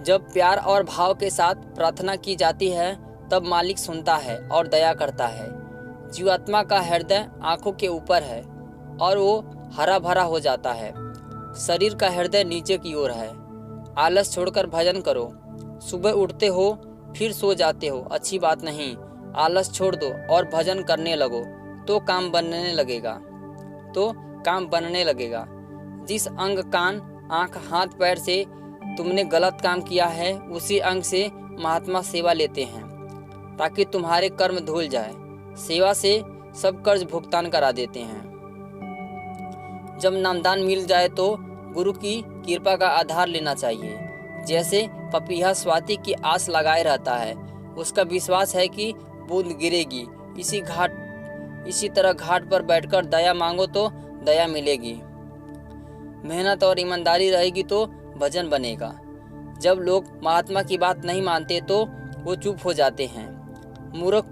जब प्यार और भाव के साथ प्रार्थना की जाती है तब मालिक सुनता है और दया करता है। जीवात्मा का हृदय आंखों के ऊपर है और वो हरा भरा हो जाता है। शरीर का हृदय नीचे की ओर है। आलस छोड़कर भजन करो। सुबह उठते हो फिर सो जाते हो, अच्छी बात नहीं। आलस छोड़ दो और भजन करने लगो तो काम बनने लगेगा। जिस अंग, कान, आंख, हाथ, पैर से तुमने गलत काम किया है उसी अंग से महात्मा सेवा लेते हैं ताकि तुम्हारे कर्म धुल जाए। सेवा से सब कर्ज भुगतान करा देते हैं। जब नामदान मिल जाए तो गुरु की कृपा का आधार लेना चाहिए। जैसे पपीहा स्वाति की आस लगाए रहता है, उसका विश्वास है कि बूंद गिरेगी। इसी तरह घाट पर बैठकर दया मांगो तो दया मिलेगी। मेहनत और ईमानदारी रहेगी तो भजन बनेगा। जब लोग महात्मा की बात नहीं मानते तो वो चुप हो जाते हैं। मूर्ख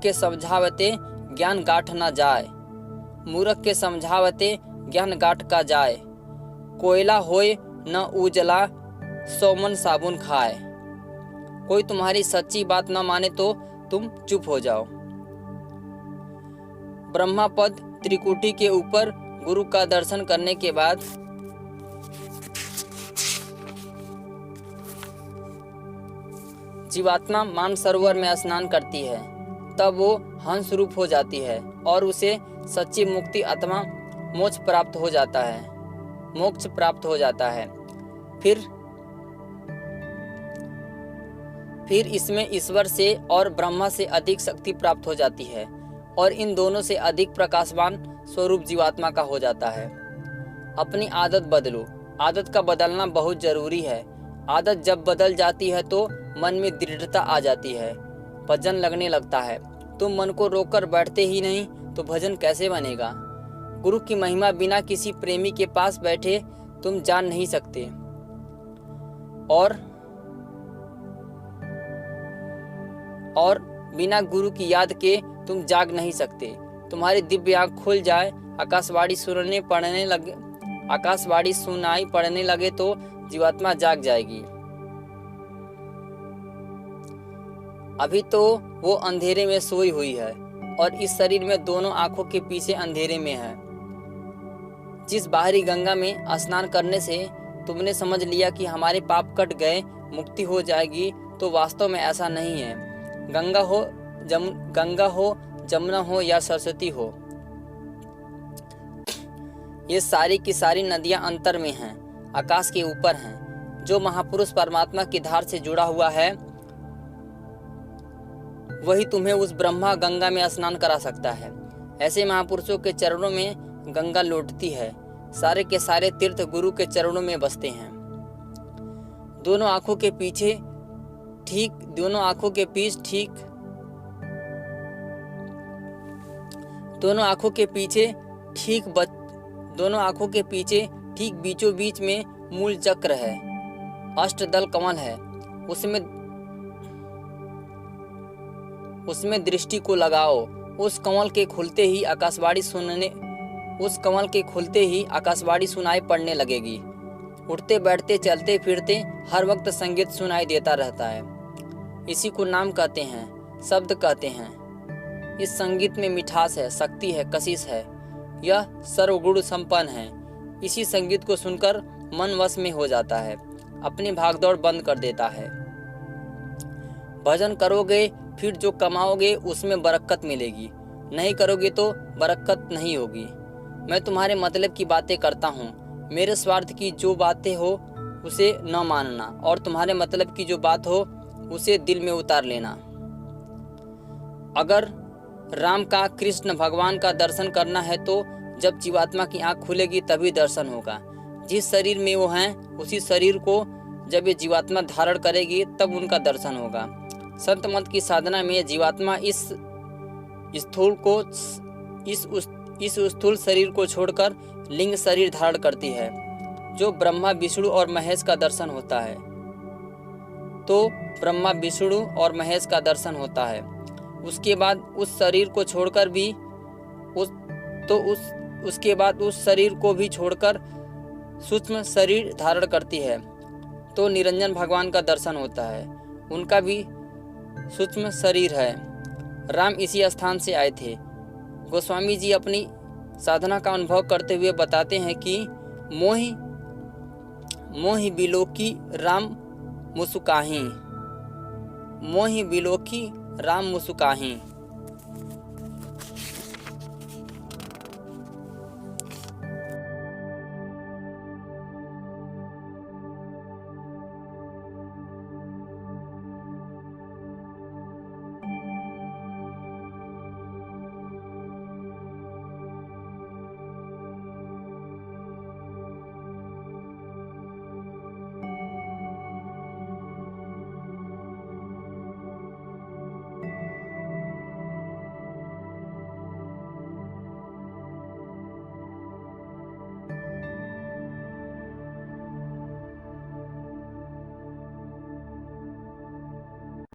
के समझावते ज्ञान गाठ न जाए। मूर्ख के समझावते ज्ञान गाठ का जाए। कोयला होए न उजला, 100 मन साबुन खाए। कोई तुम्हारी सच्ची बात न माने तो तुम चुप हो जाओ। ब्रह्मा पद त्रिकुटी के ऊपर गुरु का दर्शन करने के बाद जीवात्मा मानसरोवर में स्नान करती है। तब वो हंस रूप हो जाती है और उसे सच्ची मुक्ति अथवा मोक्ष प्राप्त हो जाता है। फिर इसमें ईश्वर से और ब्रह्मा से अधिक शक्ति प्राप्त हो जाती है और इन दोनों से अधिक प्रकाशवान स्वरूप जीवात्मा का हो जाता है। अपनी आदत बदलो। आदत का बदलना बहुत जरूरी है। आदत जब बदल जाती है तो मन में दृढ़ता आ जाती है, भजन लगने लगता है। तुम मन को रोककर बैठते ही नहीं तो भजन कैसे बनेगा। गुरु की महिमा बिना किसी प्रेमी के पास बैठे तुम जान नहीं सकते और बिना गुरु की याद के तुम जाग नहीं सकते। तुम्हारी दिव्य आँख खुल जाए, आकाशवाणी सुनाई पड़ने लगे तो जीवात्मा जाग जाएगी। अभी तो वो अंधेरे में सोई हुई है और इस शरीर में दोनों आंखों के पीछे अंधेरे में है। जिस बाहरी गंगा में स्नान करने से तुमने समझ लिया कि हमारे पाप कट गए, मुक्ति हो जाएगी, तो वास्तव में ऐसा नहीं है। गंगा हो, जमुना हो या सरस्वती हो, ये सारी की सारी नदियां अंतर में हैं, आकाश के ऊपर हैं। जो महापुरुष परमात्मा की धार से जुड़ा हुआ है वही तुम्हें उस ब्रह्मा गंगा में स्नान करा सकता है। ऐसे महापुरुषों के चरणों में गंगा लौटती है। सारे के सारे तीर्थ गुरु के चरणों में बसते हैं। दोनों आंखों के पीछे ठीक बीचों बीच में मूल चक्र है, अष्टदल कमल है। उसमें दृष्टि को लगाओ। उस कमल के खुलते ही आकाशवाणी सुनाई पड़ने लगेगी। उठते बैठते चलते फिरते हर वक्त संगीत सुनाई देता रहता है। इसी को नाम कहते हैं, शब्द कहते हैं। इस संगीत में मिठास है, शक्ति है, कशिश है। यह सर्वगुण संपन्न है। इसी संगीत को सुनकर मन वश में हो जाता है, अपनी भागदौड़ बंद कर देता है। भजन करोगे फिर जो कमाओगे उसमें बरकत मिलेगी, नहीं करोगे तो बरकत नहीं होगी। मैं तुम्हारे मतलब की बातें करता हूँ। मेरे स्वार्थ की जो बातें हो उसे न मानना और तुम्हारे मतलब की जो बात हो उसे दिल में उतार लेना। अगर राम का, कृष्ण भगवान का दर्शन करना है तो जब जीवात्मा की आंख खुलेगी तभी दर्शन होगा। जिस शरीर में वो हैं उसी शरीर को जब ये जीवात्मा धारण करेगी तब उनका दर्शन होगा। संत मत की साधना में जीवात्मा इस स्थूल शरीर को छोड़कर लिंग शरीर धारण करती है। जो ब्रह्मा विष्णु और महेश का दर्शन होता है उसके बाद उस शरीर को छोड़कर भी उसके बाद उस शरीर को भी छोड़कर सूक्ष्म शरीर धारण करती है तो निरंजन भगवान का दर्शन होता है। उनका भी सूक्ष्म शरीर है। राम इसी स्थान से आए थे। गोस्वामी जी अपनी साधना का अनुभव करते हुए बताते हैं कि मोहि बिलोकी राम मुस्काहीं, मोहि बिलोकी राम मुस्काहीं।